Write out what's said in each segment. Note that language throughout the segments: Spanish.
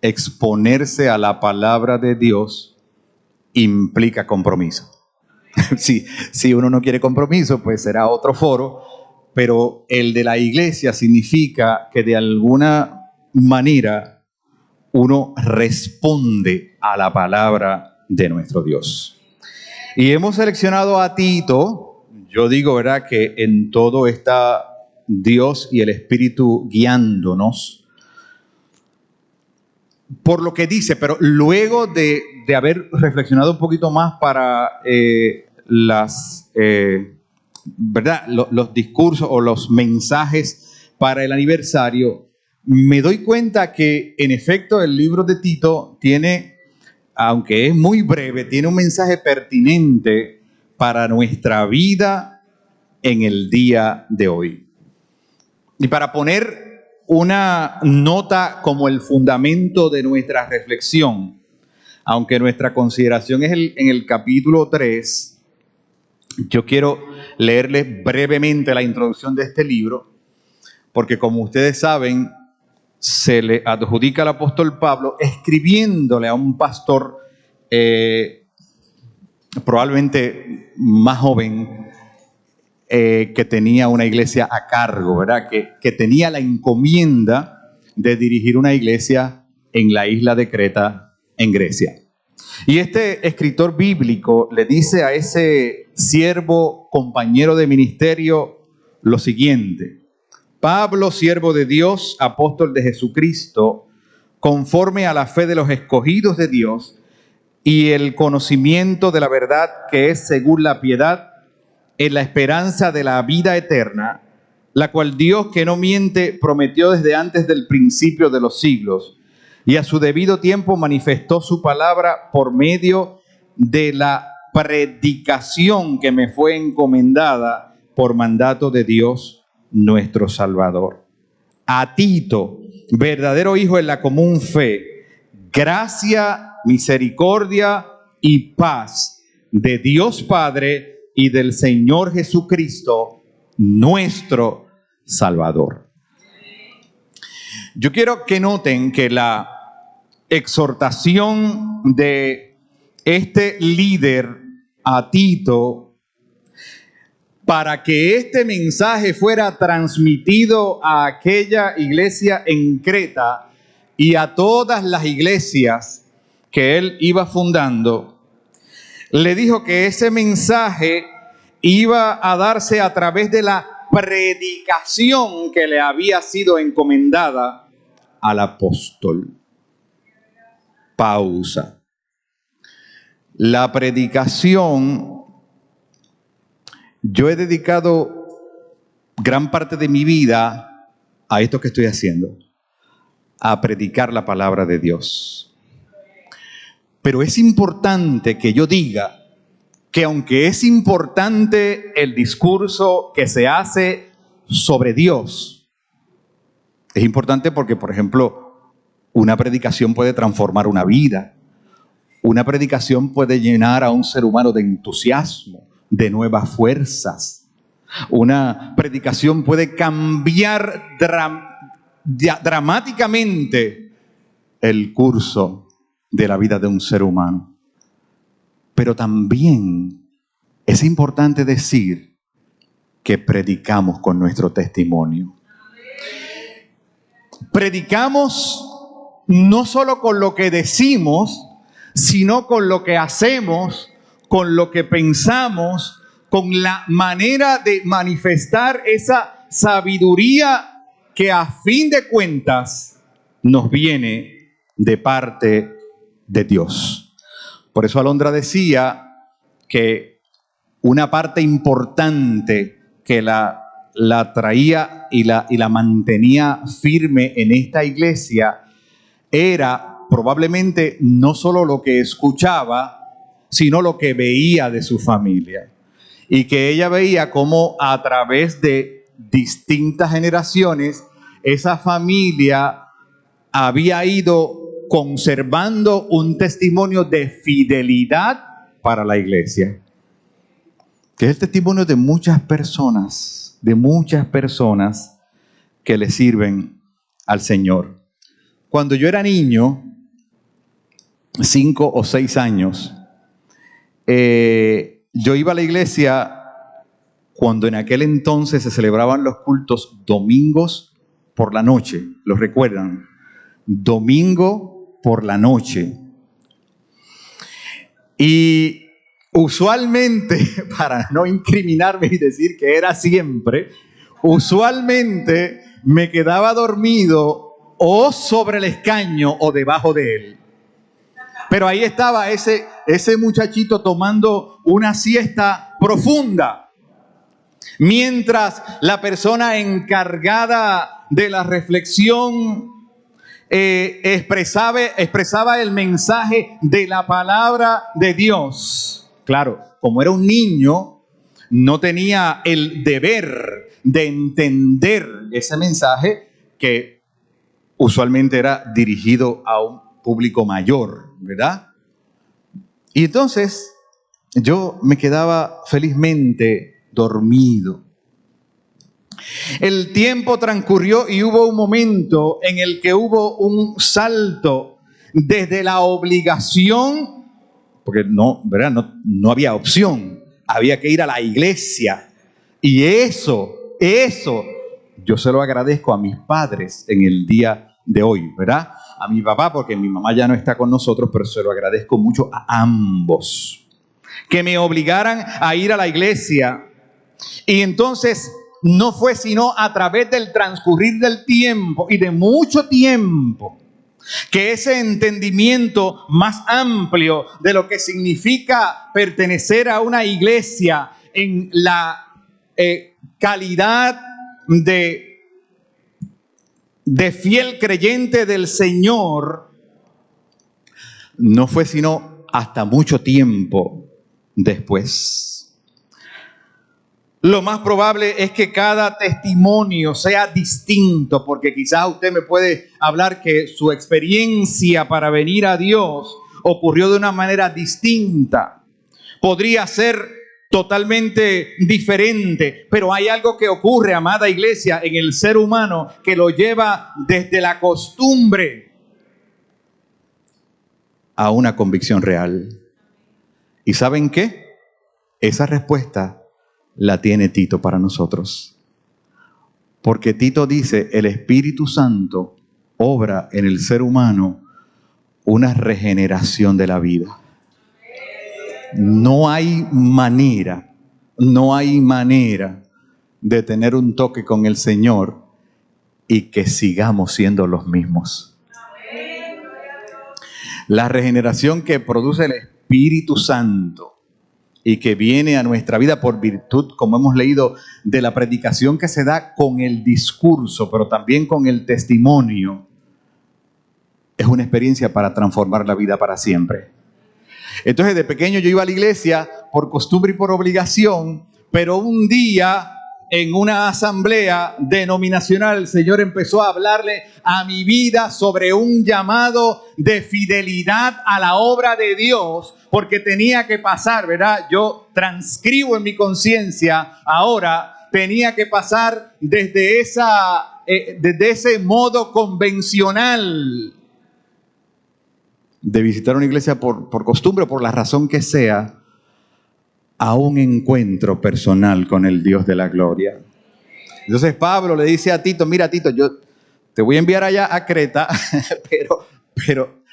exponerse a la palabra de Dios implica compromiso. Si uno no quiere compromiso, pues será otro foro, pero el de la iglesia significa que de alguna manera uno responde a la palabra de nuestro Dios. Y hemos seleccionado a Tito. Yo digo, ¿verdad?, que en todo está Dios y el Espíritu guiándonos por lo que dice, pero luego de haber reflexionado un poquito más para ¿verdad?, los discursos o los mensajes para el aniversario, me doy cuenta que en efecto el libro de Tito tiene, aunque es muy breve, tiene un mensaje pertinente para nuestra vida en el día de hoy. Y para poner una nota como el fundamento de nuestra reflexión, aunque nuestra consideración es en el capítulo 3, yo quiero leerles brevemente la introducción de este libro, porque como ustedes saben, se le adjudica al apóstol Pablo escribiéndole a un pastor probablemente más joven, que tenía una iglesia a cargo, ¿verdad? Que tenía la encomienda de dirigir una iglesia en la isla de Creta, en Grecia. Y este escritor bíblico le dice a ese siervo, compañero de ministerio, lo siguiente: Pablo, siervo de Dios, apóstol de Jesucristo, conforme a la fe de los escogidos de Dios y el conocimiento de la verdad que es según la piedad, en la esperanza de la vida eterna, la cual Dios, que no miente, prometió desde antes del principio de los siglos, y a su debido tiempo manifestó su palabra por medio de la predicación que me fue encomendada por mandato de Dios nuestro Salvador. A Tito, verdadero hijo en la común fe, gracia, misericordia y paz de Dios Padre y del Señor Jesucristo, nuestro Salvador. Yo quiero que noten que la exhortación de este líder a Tito para que este mensaje fuera transmitido a aquella iglesia en Creta y a todas las iglesias que él iba fundando, le dijo que ese mensaje iba a darse a través de la predicación que le había sido encomendada al apóstol. Pausa. La predicación, yo he dedicado gran parte de mi vida a esto que estoy haciendo, a predicar la palabra de Dios. Pero es importante que yo diga que aunque es importante el discurso que se hace sobre Dios, es importante porque, por ejemplo, una predicación puede transformar una vida. Una predicación puede llenar a un ser humano de entusiasmo, de nuevas fuerzas. Una predicación puede cambiar dramáticamente el curso de la vida de un ser humano. Pero también es importante decir que predicamos con nuestro testimonio. Predicamos no solo con lo que decimos, sino con lo que hacemos, con lo que pensamos, con la manera de manifestar esa sabiduría que a fin de cuentas nos viene de parte de Dios. Por eso Alondra decía que una parte importante que la traía y la mantenía firme en esta iglesia era probablemente no solo lo que escuchaba, sino lo que veía de su familia. Y que ella veía cómo a través de distintas generaciones esa familia había ido conservando un testimonio de fidelidad para la iglesia, que es el testimonio de muchas personas que le sirven al Señor. Cuando yo era niño, 5 o 6 años, yo iba a la iglesia cuando en aquel entonces se celebraban los cultos domingos por la noche. ¿Los recuerdan? Domingo por la noche. Y usualmente, para no incriminarme y decir que era siempre, usualmente me quedaba dormido o sobre el escaño o debajo de él. Pero ahí estaba ese muchachito tomando una siesta profunda, mientras la persona encargada de la reflexión expresaba el mensaje de la palabra de Dios. Claro, como era un niño, no tenía el deber de entender ese mensaje que usualmente era dirigido a un público mayor, ¿verdad? Y entonces yo me quedaba felizmente dormido. El tiempo transcurrió y hubo un momento en el que hubo un salto desde la obligación, porque ¿verdad? No había opción, había que ir a la iglesia. Y eso, yo se lo agradezco a mis padres en el día de hoy, ¿verdad? A mi papá, porque mi mamá ya no está con nosotros, pero se lo agradezco mucho a ambos, que me obligaran a ir a la iglesia. Y entonces no fue sino a través del transcurrir del tiempo y de mucho tiempo que ese entendimiento más amplio de lo que significa pertenecer a una iglesia en la calidad de fiel creyente del Señor, no fue sino hasta mucho tiempo después. Lo más probable es que cada testimonio sea distinto, porque quizás usted me puede hablar que su experiencia para venir a Dios ocurrió de una manera distinta. Podría ser totalmente diferente, pero hay algo que ocurre, amada iglesia, en el ser humano que lo lleva desde la costumbre a una convicción real. ¿Y saben qué? Esa respuesta la tiene Tito para nosotros. Porque Tito dice, el Espíritu Santo obra en el ser humano una regeneración de la vida. No hay manera de tener un toque con el Señor y que sigamos siendo los mismos. La regeneración que produce el Espíritu Santo y que viene a nuestra vida por virtud, como hemos leído, de la predicación que se da con el discurso, pero también con el testimonio, es una experiencia para transformar la vida para siempre. Entonces, de pequeño yo iba a la iglesia por costumbre y por obligación, pero un día en una asamblea denominacional el Señor empezó a hablarle a mi vida sobre un llamado de fidelidad a la obra de Dios, porque tenía que pasar, ¿verdad? Yo transcribo en mi conciencia ahora, tenía que pasar desde ese modo convencional de visitar una iglesia por costumbre, por la razón que sea, a un encuentro personal con el Dios de la gloria. Entonces Pablo le dice a Tito, mira Tito, yo te voy a enviar allá a Creta, pero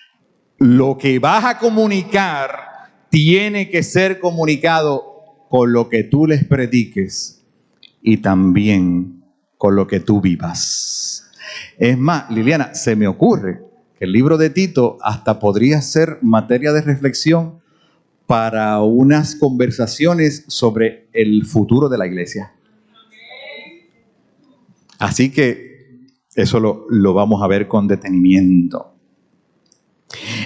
lo que vas a comunicar tiene que ser comunicado con lo que tú les prediques y también con lo que tú vivas. Es más, Liliana, se me ocurre que el libro de Tito hasta podría ser materia de reflexión para unas conversaciones sobre el futuro de la iglesia. Así que eso lo vamos a ver con detenimiento.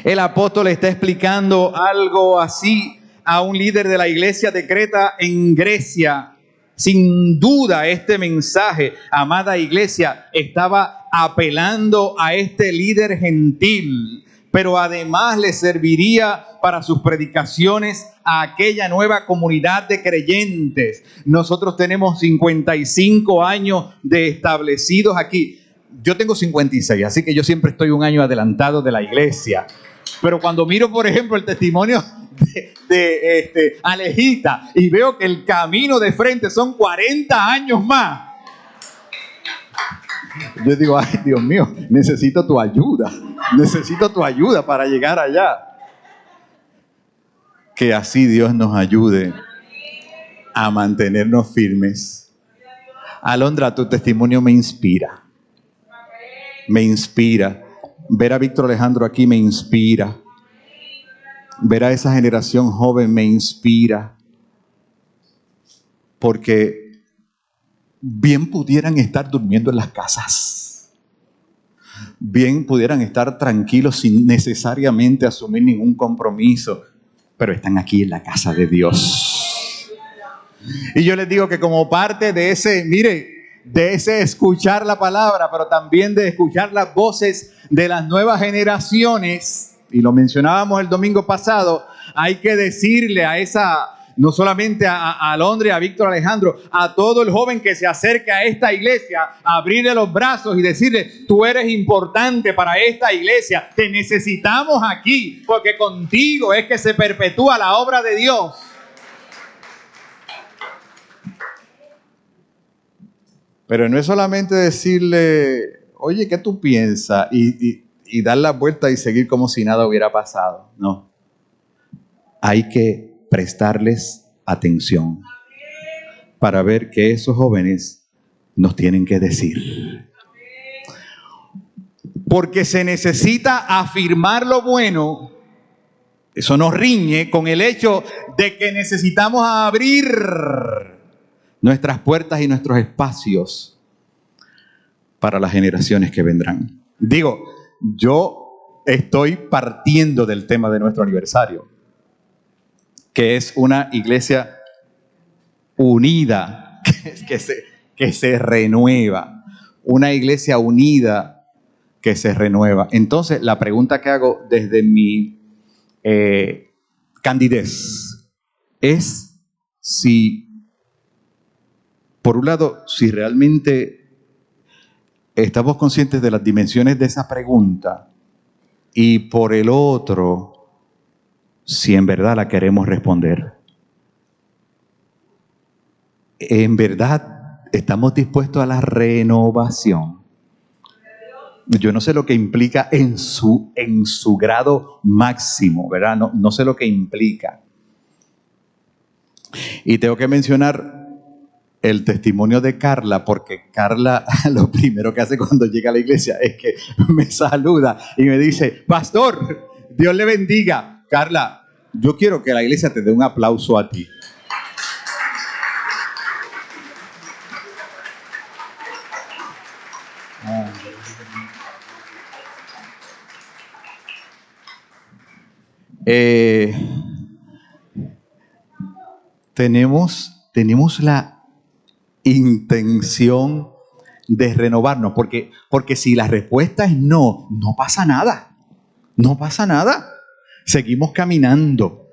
El apóstol está explicando algo así a un líder de la iglesia de Creta en Grecia. Sin duda este mensaje, amada iglesia, estaba apelando a este líder gentil, pero además le serviría para sus predicaciones a aquella nueva comunidad de creyentes. Nosotros tenemos 55 años de establecidos aquí. Yo tengo 56, así que yo siempre estoy un año adelantado de la iglesia. Pero cuando miro, por ejemplo, el testimonio de Alejita y veo que el camino de frente son 40 años más, yo digo, ay, Dios mío, necesito tu ayuda. Necesito tu ayuda para llegar allá. Que así Dios nos ayude a mantenernos firmes. Alondra, tu testimonio me inspira. Me inspira. Ver a Víctor Alejandro aquí me inspira. Ver a esa generación joven me inspira. Porque bien pudieran estar durmiendo en las casas. Bien pudieran estar tranquilos sin necesariamente asumir ningún compromiso. Pero están aquí en la casa de Dios. Y yo les digo que como parte de ese, de ese escuchar la palabra, pero también de escuchar las voces de las nuevas generaciones, y lo mencionábamos el domingo pasado, hay que decirle a esa, no solamente a Alondra, a Víctor Alejandro, a todo el joven que se acerque a esta iglesia, abrirle los brazos y decirle, tú eres importante para esta iglesia, te necesitamos aquí, porque contigo es que se perpetúa la obra de Dios. Pero no es solamente decirle, oye, ¿qué tú piensas? Y dar la vuelta y seguir como si nada hubiera pasado. No. Hay que prestarles atención para ver qué esos jóvenes nos tienen que decir. Porque se necesita afirmar lo bueno. Eso nos riñe con el hecho de que necesitamos abrir nuestras puertas y nuestros espacios para las generaciones que vendrán. Digo, yo estoy partiendo del tema de nuestro aniversario, que es una iglesia unida, que se renueva. Una iglesia unida que se renueva. Entonces, la pregunta que hago desde mi candidez es si, por un lado, si realmente estamos conscientes de las dimensiones de esa pregunta y por el otro, si en verdad la queremos responder. En verdad estamos dispuestos a la renovación. Yo no sé lo que implica en su grado máximo, ¿verdad? No sé lo que implica. Y tengo que mencionar el testimonio de Carla, porque Carla lo primero que hace cuando llega a la iglesia es que me saluda y me dice, pastor, Dios le bendiga. Carla, yo quiero que la iglesia te dé un aplauso a ti. Tenemos la intención de renovarnos, porque si la respuesta es no, no pasa nada. No pasa nada. Seguimos caminando.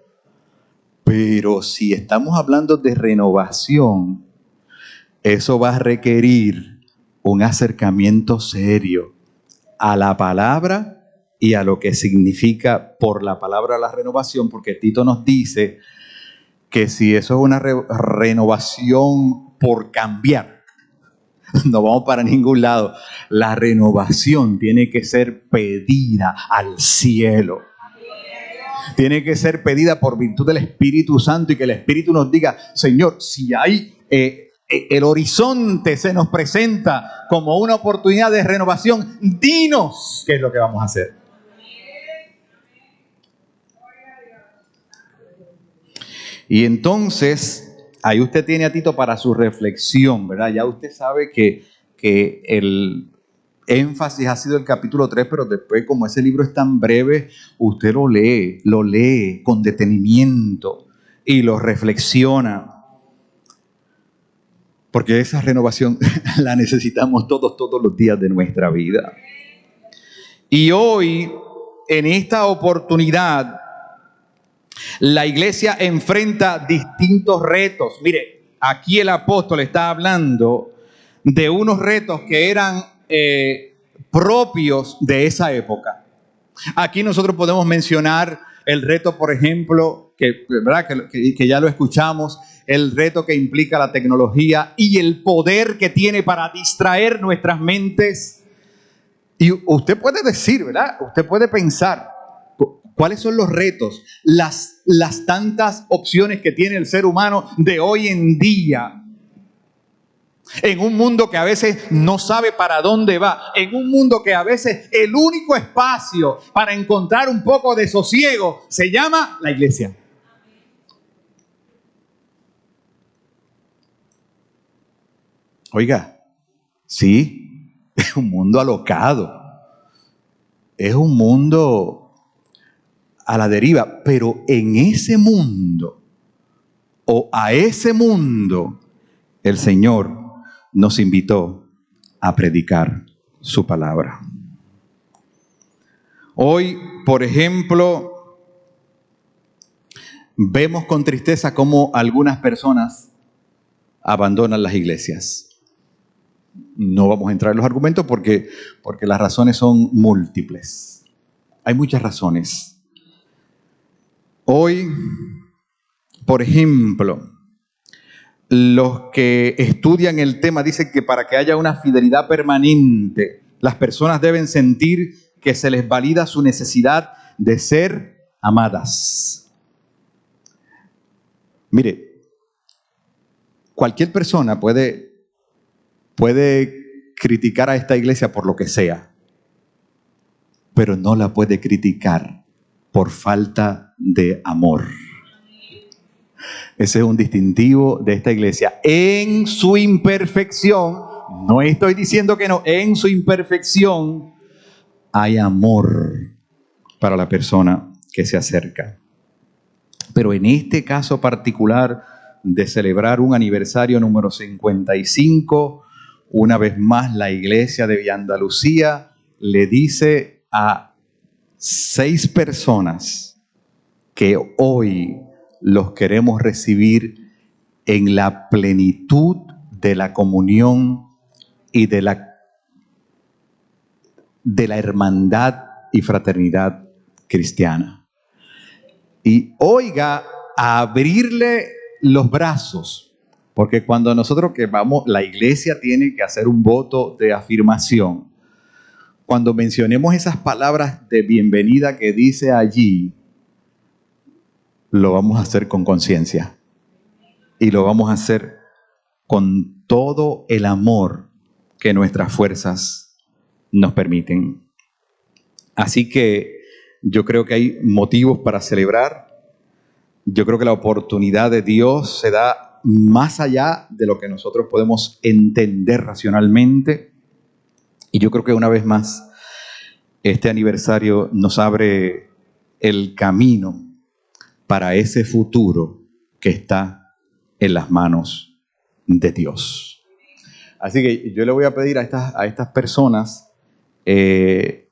Pero si estamos hablando de renovación, eso va a requerir un acercamiento serio a la palabra y a lo que significa por la palabra la renovación, porque Tito nos dice que si eso es una renovación por cambiar, no vamos para ningún lado. La renovación tiene que ser pedida al cielo. Tiene que ser pedida por virtud del Espíritu Santo y que el Espíritu nos diga, Señor, si hay el horizonte se nos presenta como una oportunidad de renovación, dinos qué es lo que vamos a hacer. Y entonces, ahí usted tiene a Tito para su reflexión, ¿verdad? Ya usted sabe que el énfasis ha sido el capítulo 3, pero después, como ese libro es tan breve, usted lo lee con detenimiento y lo reflexiona. Porque esa renovación la necesitamos todos los días de nuestra vida. Y hoy, en esta oportunidad, la iglesia enfrenta distintos retos. Mire, aquí el apóstol está hablando de unos retos que eran propios de esa época. Aquí nosotros podemos mencionar el reto, por ejemplo, ¿verdad? Que ya lo escuchamos, el reto que implica la tecnología y el poder que tiene para distraer nuestras mentes. Y usted puede decir, ¿verdad? Usted puede pensar, ¿cuáles son los retos? Las tantas opciones que tiene el ser humano de hoy en día. En un mundo que a veces no sabe para dónde va, en un mundo que a veces el único espacio para encontrar un poco de sosiego se llama la iglesia. Oiga, sí, es un mundo alocado, es un mundo a la deriva, pero en ese mundo o a ese mundo el Señor nos invitó a predicar su palabra. Hoy, por ejemplo, vemos con tristeza cómo algunas personas abandonan las iglesias. No vamos a entrar en los argumentos porque las razones son múltiples. Hay muchas razones. Hoy, por ejemplo, los que estudian el tema dicen que para que haya una fidelidad permanente, las personas deben sentir que se les valida su necesidad de ser amadas. Mire, cualquier persona puede criticar a esta iglesia por lo que sea, pero no la puede criticar por falta de amor. Ese es un distintivo de esta iglesia. En su imperfección, no estoy diciendo que no, en su imperfección hay amor para la persona que se acerca. Pero en este caso particular de celebrar un aniversario número 55, una vez más la iglesia de Villa Andalucía le dice a 6 personas que hoy los queremos recibir en la plenitud de la comunión y de la hermandad y fraternidad cristiana. Y oiga, a abrirle los brazos, porque cuando nosotros que vamos, la iglesia tiene que hacer un voto de afirmación. Cuando mencionemos esas palabras de bienvenida que dice allí, lo vamos a hacer con conciencia y lo vamos a hacer con todo el amor que nuestras fuerzas nos permiten. Así que yo creo que hay motivos para celebrar. Yo creo que la oportunidad de Dios se da más allá de lo que nosotros podemos entender racionalmente. Y yo creo que una vez más, este aniversario nos abre el camino para ese futuro que está en las manos de Dios. Así que yo le voy a pedir a estas personas que